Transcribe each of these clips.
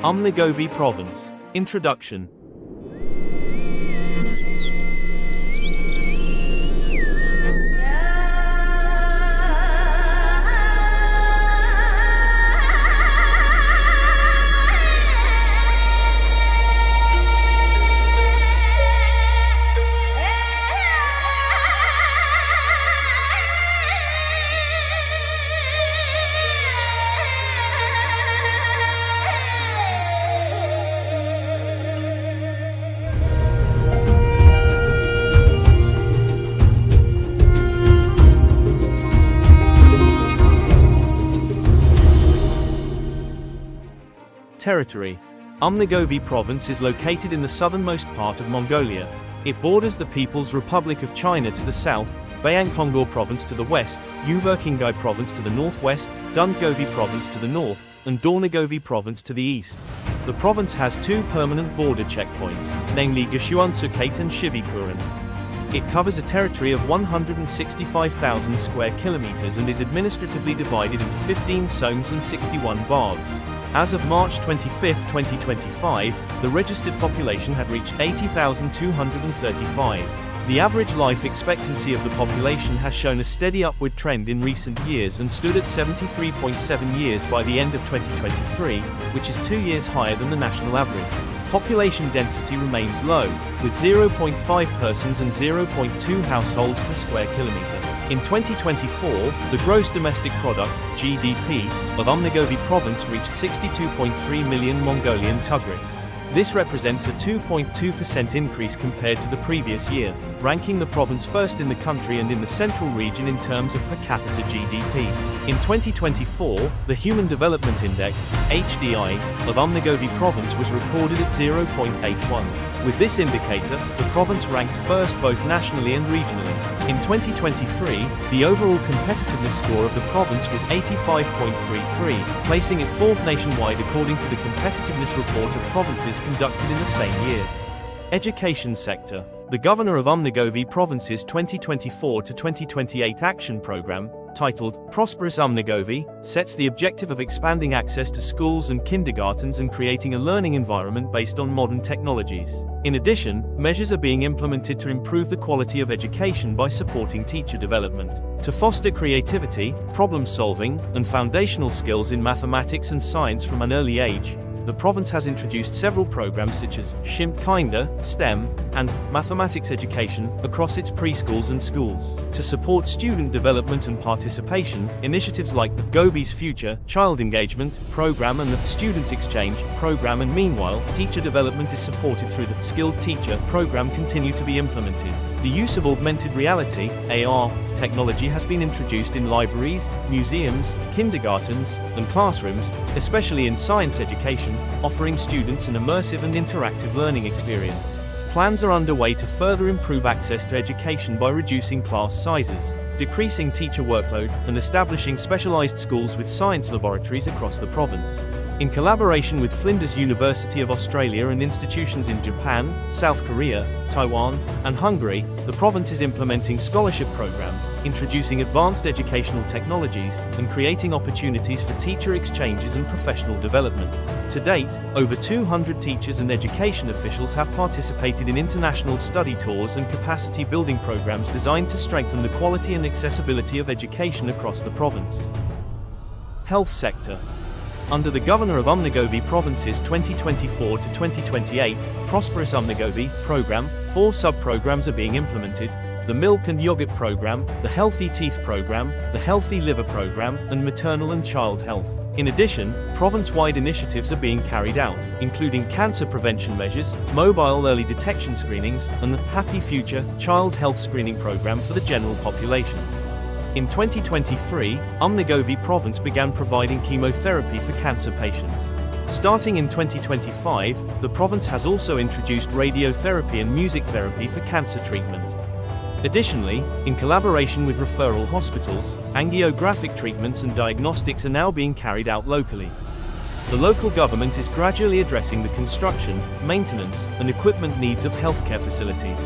Umnugobi Province. Introduction. Territory. Umnugobi Province is located in the southernmost part of Mongolia. It borders the People's Republic of China to the south, Bayangkongur Province to the west, Uverkingai Province to the northwest, Dundgobi Province to the north, and Dornogovi Province to the east. The province has two permanent border checkpoints, namely Geshuansukate and Shivikuran. It covers a territory of 165,000 square kilometers and is administratively divided into 15 soums and 61 bargs. As of March 25, 2025, the registered population had reached 80,235. The average life expectancy of the population has shown a steady upward trend in recent years and stood at 73.7 years by the end of 2023, which is 2 years higher than the national average. Population density remains low, with 0.5 persons and 0.2 households per square kilometer. In 2024, the gross domestic product, GDP, of Umnugobi Province reached 62.3 million Mongolian tugriks. This represents a 2.2% increase compared to the previous year, ranking the province first in the country and in the central region in terms of per capita GDP. In 2024, the Human Development Index, HDI, of Umnugobi Province was recorded at 0.81. With this indicator, the province ranked first both nationally and regionally. In 2023, the overall competitiveness score of the province was 85.33, placing it fourth nationwide according to the Competitiveness Report of Provinces conducted in the same year. Education sector. The Governor of Umnugobi Province's 2024 to 2028 action program, titled Prosperous Umnugobi, sets the objective of expanding access to schools and kindergartens and creating a learning environment based on modern technologies. In addition, measures are being implemented to improve the quality of education by supporting teacher development. To foster creativity, problem solving, and foundational skills in mathematics and science from an early age, the province has introduced several programs such as Kinder, STEM, and mathematics education across its preschools and schools. To support student development and participation, initiatives like the Gobi's Future Child Engagement program and the Student Exchange program and meanwhile, teacher development is supported through the Skilled Teacher program continue to be implemented. The use of augmented reality, AR, technology has been introduced in libraries, museums, kindergartens, and classrooms, especially in science education, offering students an immersive and interactive learning experience. Plans are underway to further improve access to education by reducing class sizes, decreasing teacher workload, and establishing specialized schools with science laboratories across the province. In collaboration with Flinders University of Australia and institutions in Japan, South Korea, Taiwan, and Hungary, the province is implementing scholarship programs, introducing advanced educational technologies, and creating opportunities for teacher exchanges and professional development. To date, over 200 teachers and education officials have participated in international study tours and capacity building programs designed to strengthen the quality and accessibility of education across the province. Health sector. Under the Governor of Umnugobi Province's 2024 to 2028 Prosperous Umnugobi program, 4 sub-programs are being implemented: the Milk and Yogurt program, the Healthy Teeth program, the Healthy Liver program, and Maternal and Child Health. In addition, province-wide initiatives are being carried out, including cancer prevention measures, mobile early detection screenings, and the Happy Future Child Health Screening program for the general population. In 2023, Umnugobi Province began providing chemotherapy for cancer patients. Starting in 2025, the province has also introduced radiotherapy and music therapy for cancer treatment. Additionally, in collaboration with referral hospitals, angiographic treatments and diagnostics are now being carried out locally. The local government is gradually addressing the construction, maintenance, and equipment needs of healthcare facilities.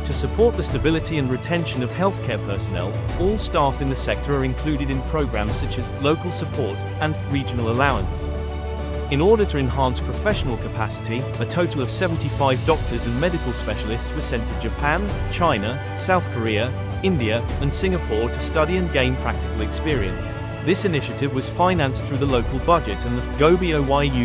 To support the stability and retention of healthcare personnel, all staff in the sector are included in programs such as local support and regional allowance. In order to enhance professional capacity, a total of 75 doctors and medical specialists were sent to Japan, China, South Korea, India, and Singapore to study and gain practical experience. This initiative was financed through the local budget and the Gobi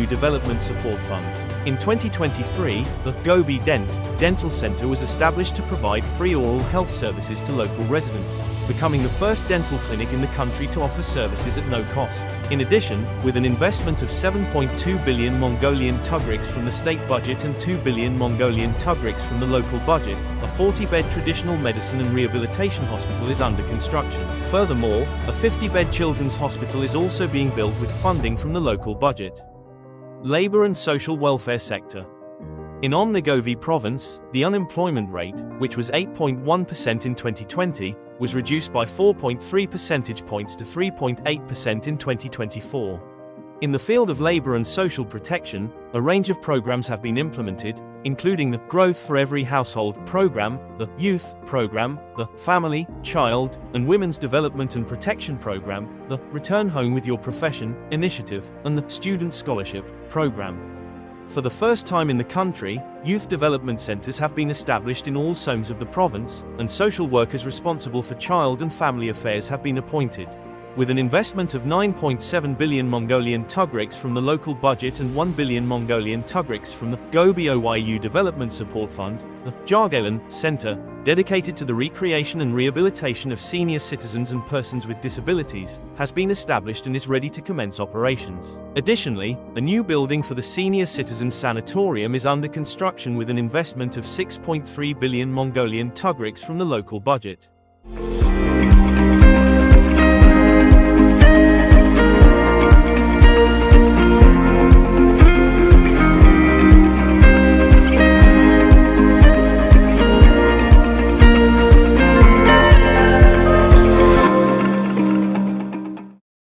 Development Support Fund. In 2023, the Gobi Dental Center was established to provide free oral health services to local residents, becoming the first dental clinic in the country to offer services at no cost. In addition, with an investment of 7.2 billion Mongolian tugriks from the state budget and 2 billion Mongolian tugriks from the local budget, a 40-bed traditional medicine and rehabilitation hospital is under construction. Furthermore, a 50-bed children's hospital is also being built with funding from the local budget. Labor and social welfare sector. In Umnugobi province, the unemployment rate, which was 8.1% in 2020, was reduced by 4.3 percentage points to 3.8% in 2024. In the field of labor and social protection, a range of programs have been implemented, including the Growth for Every Household program, the Youth program, the Family, Child, and Women's Development and Protection program, the Return Home with Your Profession initiative, and the Student Scholarship program. For the first time in the country, youth development centers have been established in all soums of the province, and social workers responsible for child and family affairs have been appointed. With an investment of 9.7 billion Mongolian tugriks from the local budget and 1 billion Mongolian tugriks from the Gobi Development Support Fund, the Dalanzadgad Center, dedicated to the recreation and rehabilitation of senior citizens and persons with disabilities, has been established and is ready to commence operations. Additionally, a new building for the Senior Citizen Sanatorium is under construction with an investment of 6.3 billion Mongolian tugriks from the local budget.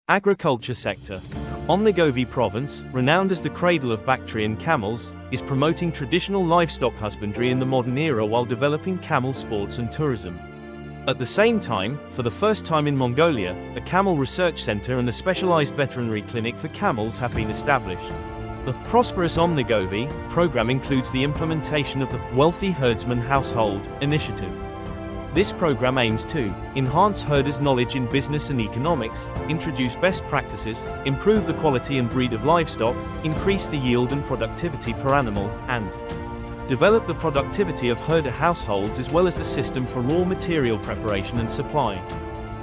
Agriculture sector. Umnugobi province, renowned as the cradle of Bactrian camels, is promoting traditional livestock husbandry in the modern era while developing camel sports and tourism. At the same time, for the first time in Mongolia, a camel research center and a specialized veterinary clinic for camels have been established. The Prosperous Umnugobi program includes the implementation of the Wealthy Herdsman Household initiative. This program aims to enhance herders' knowledge in business and economics, introduce best practices, improve the quality and breed of livestock, increase the yield and productivity per animal, and develop the productivity of herder households as well as the system for raw material preparation and supply.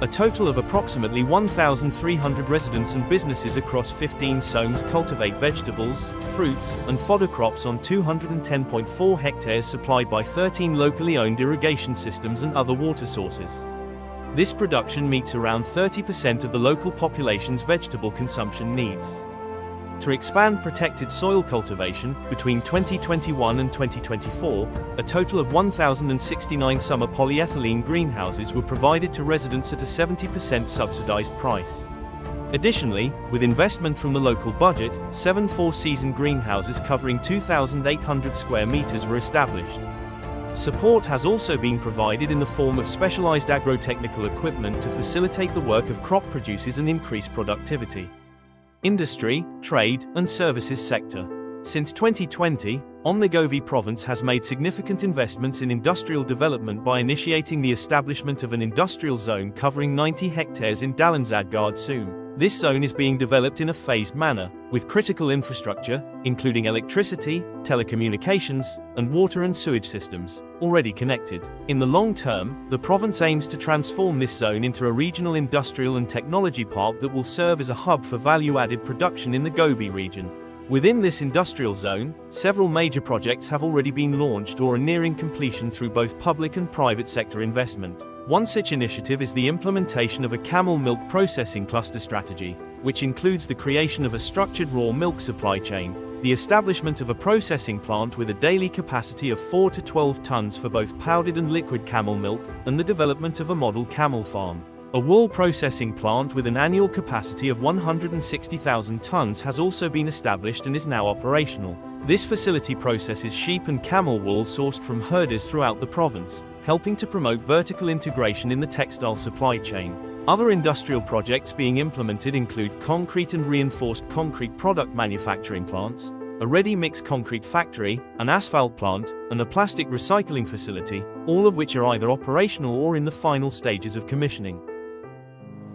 A total of approximately 1,300 residents and businesses across 15 soums cultivate vegetables, fruits, and fodder crops on 210.4 hectares supplied by 13 locally owned irrigation systems and other water sources. This production meets around 30% of the local population's vegetable consumption needs. To expand protected soil cultivation, between 2021 and 2024, a total of 1,069 summer polyethylene greenhouses were provided to residents at a 70% subsidized price. Additionally, with investment from the local budget, 7 four-season greenhouses covering 2,800 square meters were established. Support has also been provided in the form of specialized agro-technical equipment to facilitate the work of crop producers and increase productivity. Industry, trade, and services sector. Since 2020, Umnugobi province has made significant investments in industrial development by initiating the establishment of an industrial zone covering 90 hectares in Dalanzadgad soum. This zone is being developed in a phased manner, with critical infrastructure, including electricity, telecommunications, and water and sewage systems, already connected. In the long term, the province aims to transform this zone into a regional industrial and technology park that will serve as a hub for value-added production in the Gobi region. Within this industrial zone, several major projects have already been launched or are nearing completion through both public and private sector investment. One such initiative is the implementation of a camel milk processing cluster strategy, which includes the creation of a structured raw milk supply chain, the establishment of a processing plant with a daily capacity of 4 to 12 tons for both powdered and liquid camel milk, and the development of a model camel farm. A wool processing plant with an annual capacity of 160,000 tons has also been established and is now operational. This facility processes sheep and camel wool sourced from herders throughout the province, helping to promote vertical integration in the textile supply chain. Other industrial projects being implemented include concrete and reinforced concrete product manufacturing plants, a ready-mix concrete factory, an asphalt plant, and a plastic recycling facility, all of which are either operational or in the final stages of commissioning.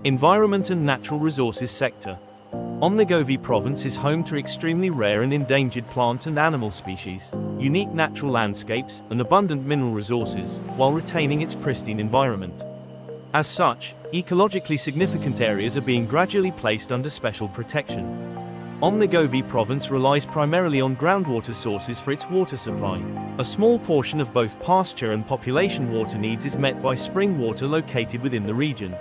Environment and natural resources sector. Umnugobi province is home to extremely rare and endangered plant and animal species, unique natural landscapes, and abundant mineral resources, while retaining its pristine environment. As such, ecologically significant areas are being gradually placed under special protection. Umnugobi province relies primarily on groundwater sources for its water supply. A small portion of both pasture and population water needs is met by spring water located within the region.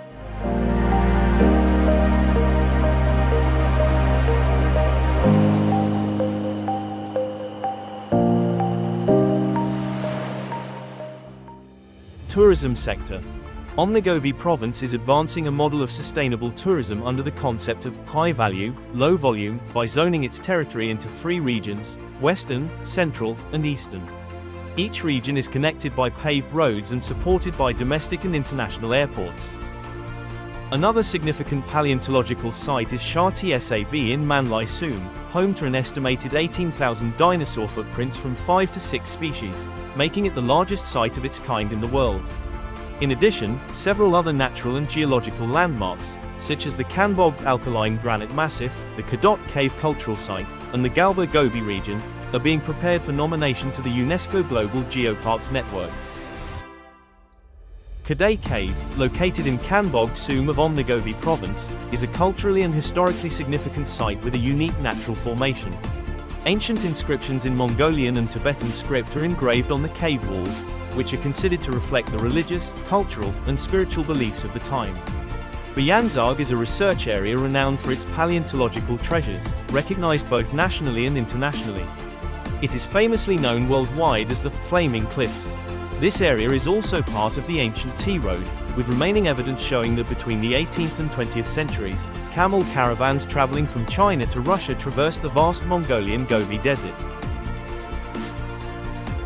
Tourism sector. Umnugobi province is advancing a model of sustainable tourism under the concept of high value, low volume by zoning its territory into 3 regions: Western, Central, and Eastern. Each region is connected by paved roads and supported by domestic and international airports. Another significant paleontological site is Shah Tsav in Manlai Soum, home to an estimated 18,000 dinosaur footprints from 5 to 6 species, making it the largest site of its kind in the world. In addition, several other natural and geological landmarks, such as the Kanbog alkaline granite massif, the Kadot Cave cultural site, and the Galba Gobi region, are being prepared for nomination to the UNESCO Global Geoparks Network. Kadai Cave, located in Kanbog Soum of Umnugobi province, is a culturally and historically significant site with a unique natural formation. Ancient inscriptions in Mongolian and Tibetan script are engraved on the cave walls, which are considered to reflect the religious, cultural, and spiritual beliefs of the time. Dalanzadgad is a research area renowned for its paleontological treasures, recognized both nationally and internationally. It is famously known worldwide as the Flaming Cliffs. This area is also part of the ancient Tea Road, with remaining evidence showing that between the 18th and 20th centuries, camel caravans traveling from China to Russia traversed the vast Mongolian Gobi Desert.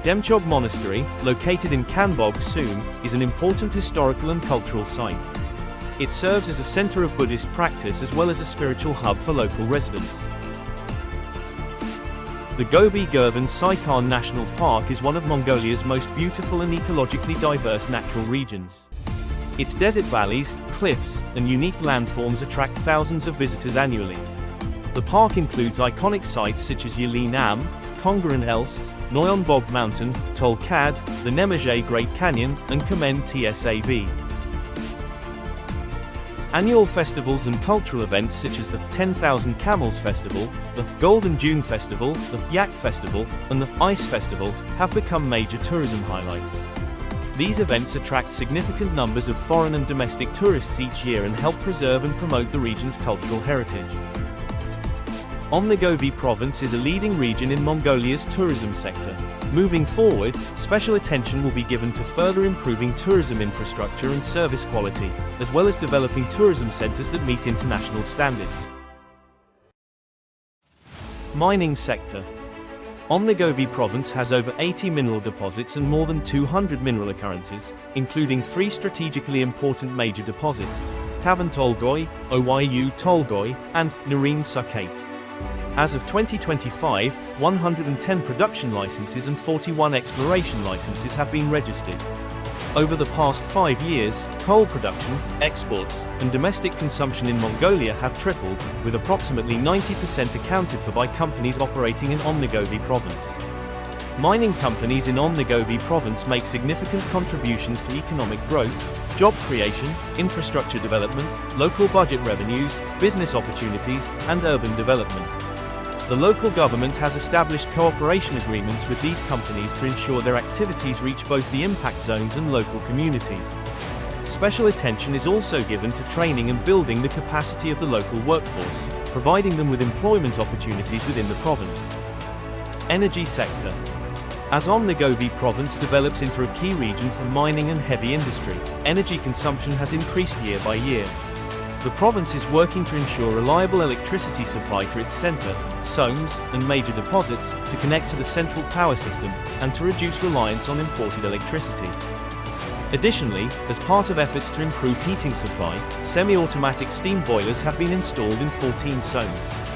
Demchog Monastery, located in Kanbog Soum, is an important historical and cultural site. It serves as a center of Buddhist practice as well as a spiritual hub for local residents. The Gobi Desert National Park is one of Mongolia's most beautiful and ecologically diverse natural regions. Its desert valleys, cliffs, and unique landforms attract thousands of visitors annually. The park includes iconic sites such as Yali Nam, Kongaran Elst, Noyon Bog Mountain, Tolkad, the Nemege Great Canyon, and Kamen Tsav. Annual festivals and cultural events such as the 10,000 Camels Festival, the Golden Dune Festival, the Yak Festival, and the Ice Festival have become major tourism highlights. These events attract significant numbers of foreign and domestic tourists each year and help preserve and promote the region's cultural heritage. Umnugobi province is a leading region in Mongolia's tourism sector. Moving forward, special attention will be given to further improving tourism infrastructure and service quality, as well as developing tourism centers that meet international standards. Mining sector. Umnugobi province has over 80 mineral deposits and more than 200 mineral occurrences, including 3 strategically important major deposits: Tavan Tolgoi, Oyu Tolgoi, and Nareen Sukait. As of 2025, 110 production licenses and 41 exploration licenses have been registered. Over the past 5 years, coal production, exports, and domestic consumption in Mongolia have tripled, with approximately 90% accounted for by companies operating in Umnugobi province. Mining companies in Umnugobi province make significant contributions to economic growth, job creation, infrastructure development, local budget revenues, business opportunities, and urban development. The local government has established cooperation agreements with these companies to ensure their activities reach both the impact zones and local communities. Special attention is also given to training and building the capacity of the local workforce, providing them with employment opportunities within the province. Energy sector. As Umnugobi province develops into a key region for mining and heavy industry, energy consumption has increased year by year. The province is working to ensure reliable electricity supply to its center, soums, and major deposits, to connect to the central power system, and to reduce reliance on imported electricity. Additionally, as part of efforts to improve heating supply, semi-automatic steam boilers have been installed in 14 soums.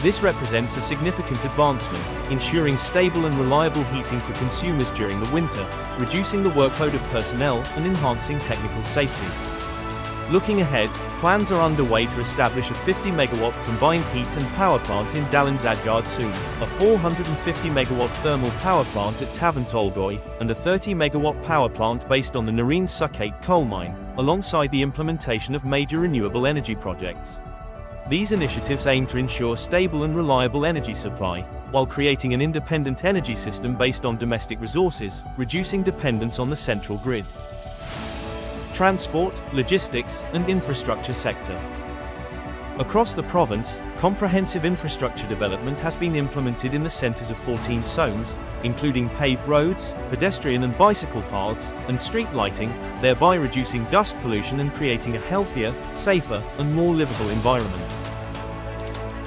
This represents a significant advancement, ensuring stable and reliable heating for consumers during the winter, reducing the workload of personnel and enhancing technical safety. Looking ahead, plans are underway to establish a 50-megawatt combined heat and power plant in Dalanzadgad soon, a 450-megawatt thermal power plant at Tavantollgoy, and a 30-megawatt power plant based on the Nareen Sukhate coal mine, alongside the implementation of major renewable energy projects. These initiatives aim to ensure stable and reliable energy supply, while creating an independent energy system based on domestic resources, reducing dependence on the central grid. Transport, logistics, and infrastructure sector. Across the province, comprehensive infrastructure development has been implemented in the centers of 14 soums, including paved roads, pedestrian and bicycle paths, and street lighting, thereby reducing dust pollution and creating a healthier, safer, and more livable environment.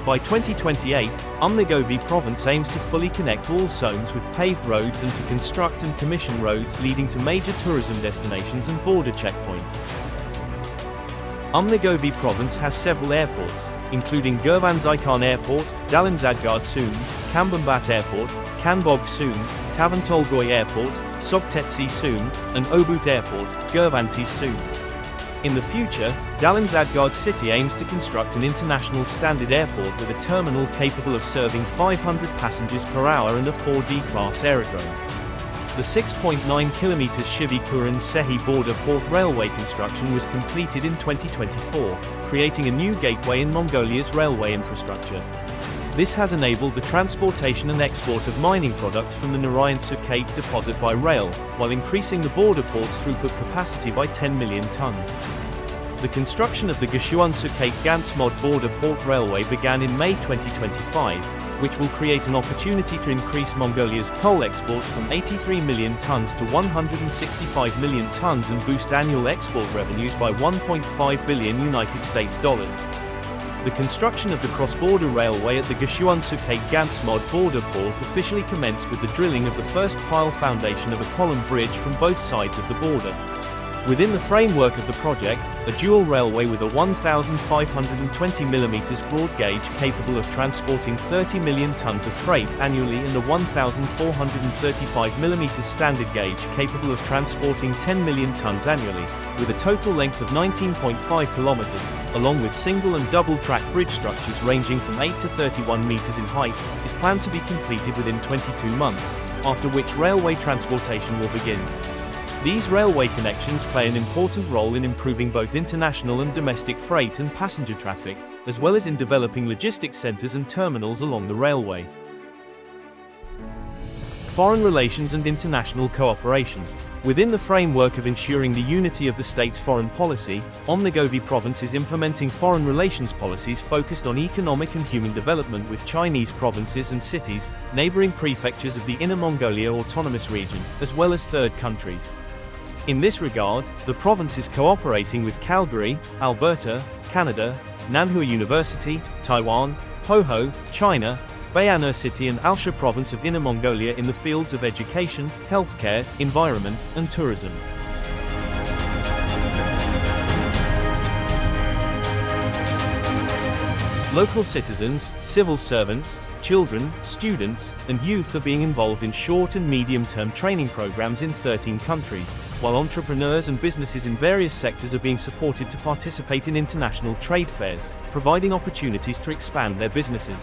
By 2028, Umnugobi province aims to fully connect all soums with paved roads and to construct and commission roads leading to major tourism destinations and border checkpoints. Umnugobi province has several airports, including Gurvanzaikan Airport, Dalanzadgad soum, Kambambat Airport, Kanbog soum, Tavantollgoy Airport, Sogtetsi soum, and Obut Airport, Gurvanti soum. In the future, Dalanzadgad city aims to construct an international standard airport with a terminal capable of serving 500 passengers per hour and a 4D class aerodrome. The 6.9 km Shivi-Kuran-Sehi border port railway construction was completed in 2024, creating a new gateway in Mongolia's railway infrastructure. This has enabled the transportation and export of mining products from the Nareen Sukhate deposit by rail, while increasing the border port's throughput capacity by 10 million tons. The construction of the Geshuan Sukhate Gansmod border port railway began in May 2025, which will create an opportunity to increase Mongolia's coal exports from 83 million tons to 165 million tons and boost annual export revenues by $1.5 billion United States dollars. The construction of the cross-border railway at the Geshuan Sukhate Gansmod border port officially commenced with the drilling of the first pile foundation of a column bridge from both sides of the border. Within the framework of the project, a dual railway with a 1,520 mm broad gauge capable of transporting 30 million tons of freight annually and a 1,435 mm standard gauge capable of transporting 10 million tons annually, with a total length of 19.5 kilometers, along with single and double track bridge structures ranging from 8 to 31 meters in height, is planned to be completed within 22 months, after which railway transportation will begin. These railway connections play an important role in improving both international and domestic freight and passenger traffic, as well as in developing logistics centers and terminals along the railway. Foreign relations and international cooperation. Within the framework of ensuring the unity of the state's foreign policy, Umnugobi province is implementing foreign relations policies focused on economic and human development with Chinese provinces and cities, neighboring prefectures of the Inner Mongolia Autonomous Region, as well as third countries. In this regard, the province is cooperating with Calgary, Alberta, Canada, Nanhua University, Taiwan, Hoho, China, Bayaner City and Alsha province of Inner Mongolia in the fields of education, healthcare, environment, and tourism. Local citizens, civil servants, children, students, and youth are being involved in short and medium-term training programs in 13 countries, while entrepreneurs and businesses in various sectors are being supported to participate in international trade fairs, providing opportunities to expand their businesses.